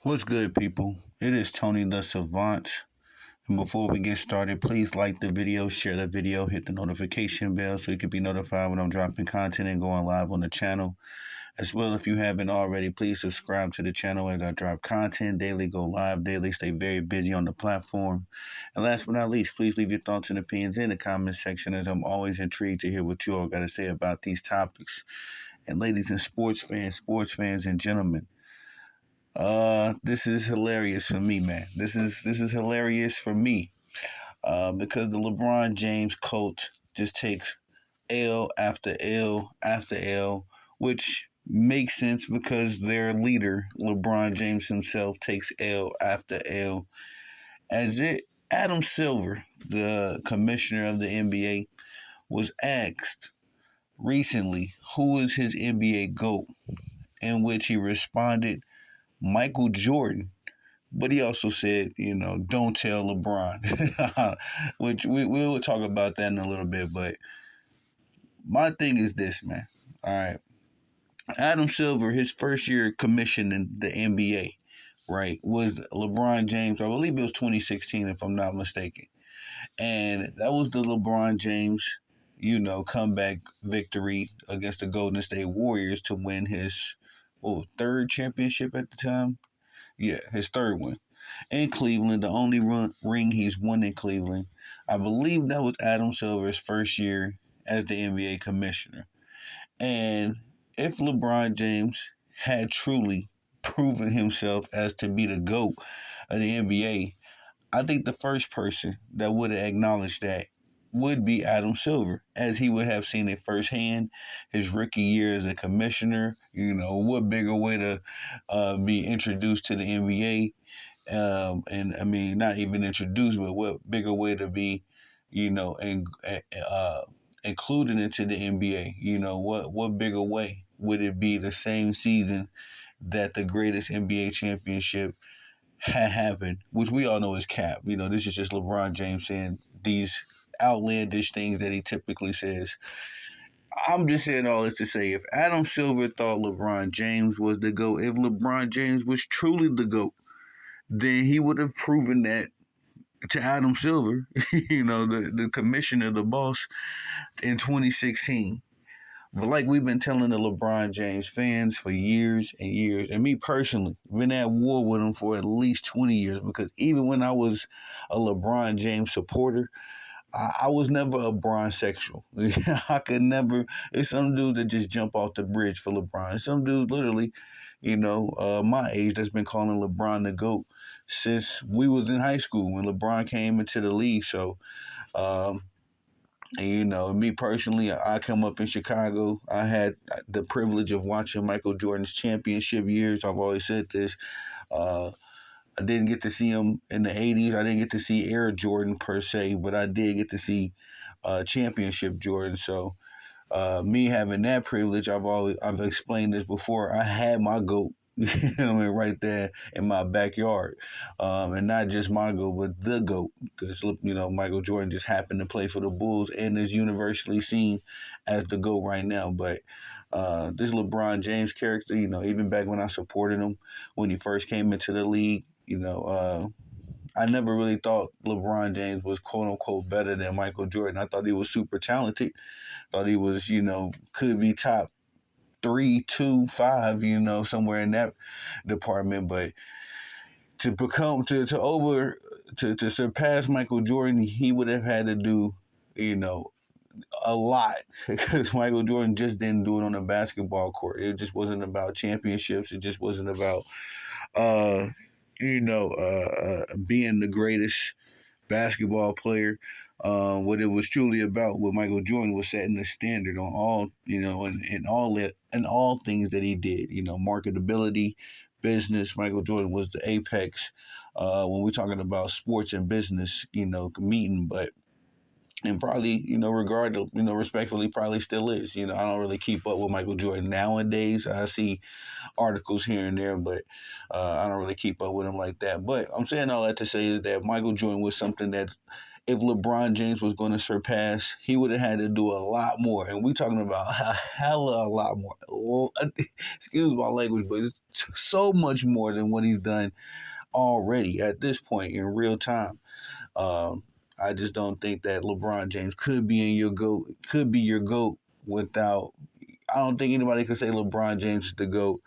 What's good, people? It is Tony the Savant. And before we get started, please like the video, share the video, hit the notification bell so you can be notified when I'm dropping content and going live on the channel. As well, if you haven't already, please subscribe to the channel as I drop content daily, go live daily, stay very busy on the platform. And last but not least, please leave your thoughts and opinions in the comment section as I'm always intrigued to hear what you all got to say about these topics. And ladies and sports fans and gentlemen, this is hilarious for me, man. This is hilarious for me. Because the LeBron James cult just takes L after L after L, which makes sense because their leader, LeBron James himself, takes L after L. As it Adam Silver, the commissioner of the NBA, was asked recently who is his NBA GOAT, in which he responded, Michael Jordan. But he also said, don't tell LeBron, which we will talk about that in a little bit. But my thing is this, man. All right. Adam Silver, his first year commissioning the NBA, right, was LeBron James. I believe it was 2016, if I'm not mistaken. And that was the LeBron James, comeback victory against the Golden State Warriors to win his third championship at the time. Yeah, his third one in Cleveland, the only ring he's won in Cleveland. I believe that was Adam Silver's first year as the NBA commissioner. And if LeBron James had truly proven himself as to be the GOAT of the NBA, I think the first person that would have acknowledged that would be Adam Silver, as he would have seen it firsthand. His rookie year as a commissioner, what bigger way to be introduced to the NBA, and I mean, not even introduced, but what bigger way to be, uh, included into the NBA? What bigger way would it be the same season that the greatest NBA championship had happened, which we all know is cap. This is just LeBron James saying these outlandish things that he typically says. I'm just saying all this to say, if Adam Silver thought LeBron James was the GOAT, if LeBron James was truly the GOAT, then he would have proven that to Adam Silver, the commissioner, the boss, in 2016. But like we've been telling the LeBron James fans for years and years, and me personally, been at war with him for at least 20 years, because even when I was a LeBron James supporter, I was never a bronsexual. I could never. It's some dudes that just jump off the bridge for LeBron. Some dudes literally, my age, that's been calling LeBron the GOAT since we was in high school when LeBron came into the league. So, and, me personally, I come up in Chicago. I had the privilege of watching Michael Jordan's championship years. I've always said this. I didn't get to see him in the 80s. I didn't get to see Air Jordan per se, but I did get to see championship Jordan. So me having that privilege, I've explained this before. I had my GOAT, right there in my backyard, and not just my GOAT, but the GOAT, because Michael Jordan just happened to play for the Bulls and is universally seen as the GOAT right now. But this LeBron James character, even back when I supported him when he first came into the league, I never really thought LeBron James was quote unquote better than Michael Jordan. I thought he was super talented. Thought he was, could be top 3, 2, 5, somewhere in that department. But to become to surpass Michael Jordan, he would have had to do, a lot, because Michael Jordan just didn't do it on a basketball court. It just wasn't about championships. It just wasn't about uh, being the greatest basketball player. What it was truly about, what Michael Jordan was setting the standard on all, in all things that he did. Marketability, business. Michael Jordan was the apex when we're talking about sports and business. Meeting, but. And probably, respectfully, probably still is. I don't really keep up with Michael Jordan nowadays. I see articles here and there, but I don't really keep up with him like that. But I'm saying all that to say is that Michael Jordan was something that if LeBron James was going to surpass, he would have had to do a lot more. And we talking about a hella a lot more. Excuse my language, but it's so much more than what he's done already at this point in real time. Um, I just don't think that LeBron James could be in your GOAT, could be your GOAT without. I don't think anybody could say LeBron James is the GOAT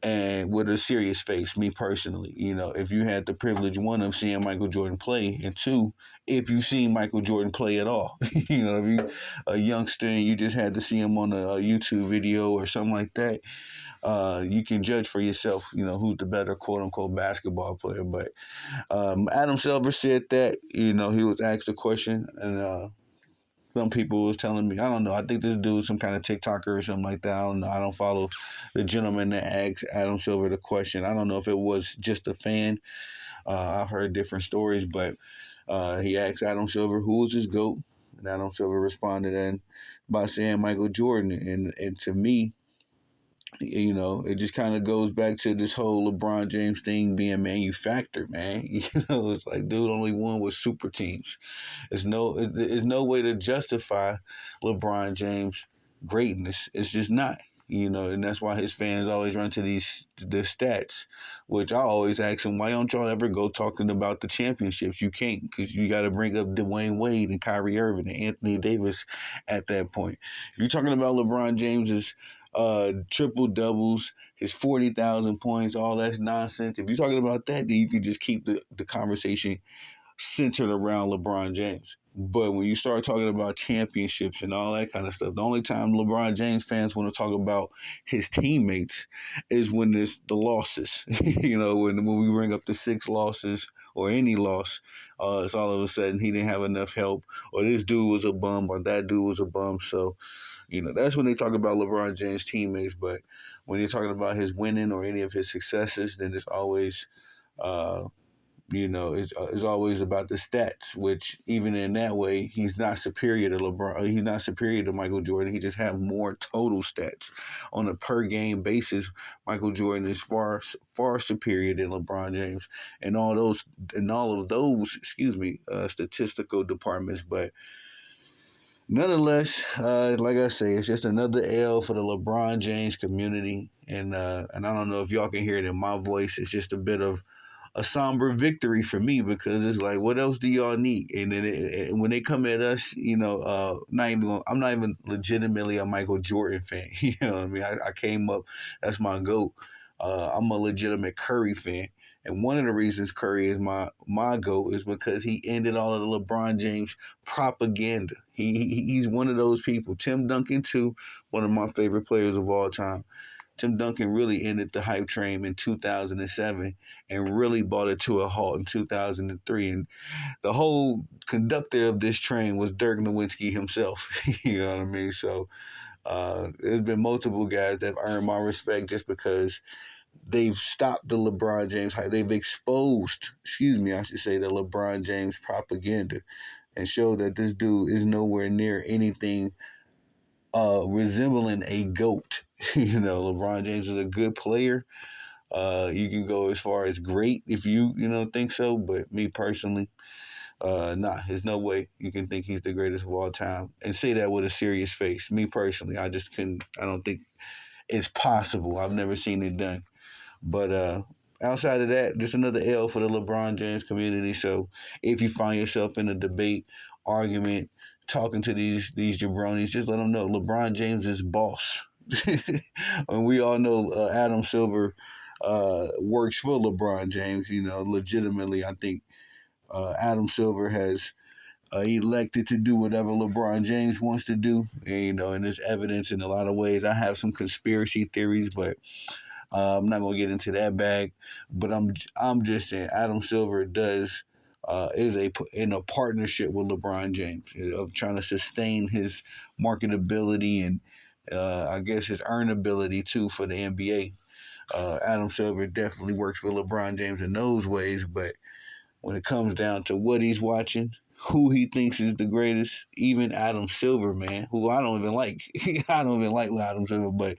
and with a serious face, me personally. If you had the privilege, one, of seeing Michael Jordan play, and two, if you've seen Michael Jordan play at all. If you a youngster and you just had to see him on a YouTube video or something like that, you can judge for yourself, who's the better quote unquote basketball player. But Adam Silver said that, he was asked a question, and some people was telling me, I don't know, I think this dude's some kind of TikToker or something like that. I don't know. I don't follow the gentleman that asked Adam Silver the question. I don't know if it was just a fan. I've heard different stories, but he asked Adam Silver who was his GOAT. And Adam Silver responded by saying Michael Jordan. And to me, it just kind of goes back to this whole LeBron James thing being manufactured, man. It's like dude only won with super teams. There's no way to justify LeBron James' greatness. It's just not. And that's why his fans always run to the stats, which I always ask them, why don't y'all ever go talking about the championships? You can't, because you got to bring up Dwayne Wade and Kyrie Irving and Anthony Davis at that point. If you're talking about LeBron James's triple doubles, his 40,000 points, all that's nonsense. If you're talking about that, then you can just keep the conversation centered around LeBron James. But when you start talking about championships and all that kind of stuff, the only time LeBron James fans want to talk about his teammates is when it's the losses. When we bring up the 6 losses or any loss, it's all of a sudden he didn't have enough help, or this dude was a bum, or that dude was a bum. So, that's when they talk about LeBron James' teammates. But when you're talking about his winning or any of his successes, then it's always it's always about the stats, which even in that way, he's not superior to LeBron. He's not superior to Michael Jordan. He just have more total stats on a per game basis. Michael Jordan is far, far superior than LeBron James and all of those, statistical departments. But nonetheless, like I say, it's just another L for the LeBron James community. And I don't know if y'all can hear it in my voice. It's just a bit of a somber victory for me, because it's like, what else do y'all need? And then when they come at us, I'm not even legitimately a Michael Jordan fan. You know what I mean? I came up, that's my GOAT. I'm a legitimate Curry fan. And one of the reasons Curry is my GOAT is because he ended all of the LeBron James propaganda. He's one of those people. Tim Duncan, too, one of my favorite players of all time. Tim Duncan really ended the hype train in 2007 and really brought it to a halt in 2003. And the whole conductor of this train was Dirk Nowitzki himself. You know what I mean? So there's been multiple guys that have earned my respect just because they've stopped the LeBron James hype. They've exposed, the LeBron James propaganda and showed that this dude is nowhere near anything resembling a GOAT. LeBron James is a good player. You can go as far as great if you think so, but me personally, there's no way you can think he's the greatest of all time and say that with a serious face. Me personally, I just couldn't. I don't think it's possible. I've never seen it done. But outside of that, just another L for the LeBron James community. So if you find yourself in a debate, argument, talking to these jabronis, just let them know LeBron James is boss. And we all know Adam Silver works for LeBron James. Legitimately, I think Adam Silver has elected to do whatever LeBron James wants to do. And there's evidence in a lot of ways. I have some conspiracy theories, but I'm not gonna get into that bag. But I'm just saying Adam Silver is in a partnership with LeBron James of trying to sustain his marketability and I guess his earnability too for the NBA. Adam Silver definitely works with LeBron James in those ways, but when it comes down to what he's watching, who he thinks is the greatest, even Adam Silver, man, who I don't even like. I don't even like Adam Silver, but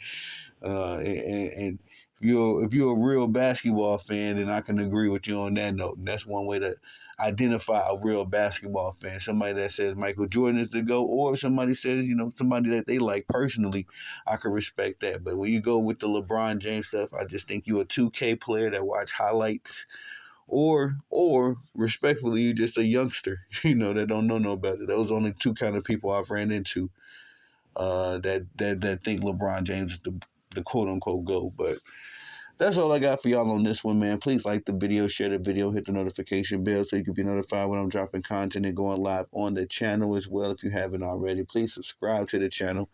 and if you're a real basketball fan, then I can agree with you on that note. And that's one way that identify a real basketball fan. Somebody that says Michael Jordan is the GOAT, or somebody says, somebody that they like personally, I can respect that. But when you go with the LeBron James stuff, I just think you a 2K player that watch highlights, or respectfully, you just a youngster, that don't know no better. Those are only two kind of people I've ran into that think LeBron James is the quote unquote GOAT. But that's all I got for y'all on this one, man. Please like the video, share the video, hit the notification bell so you can be notified when I'm dropping content and going live on the channel as well. If you haven't already, please subscribe to the channel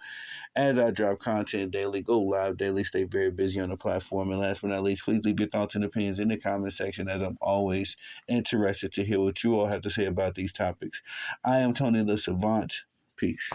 as I drop content daily, go live daily, stay very busy on the platform. And last but not least, please leave your thoughts and opinions in the comment section, as I'm always interested to hear what you all have to say about these topics. I am Tony the Savant. Peace.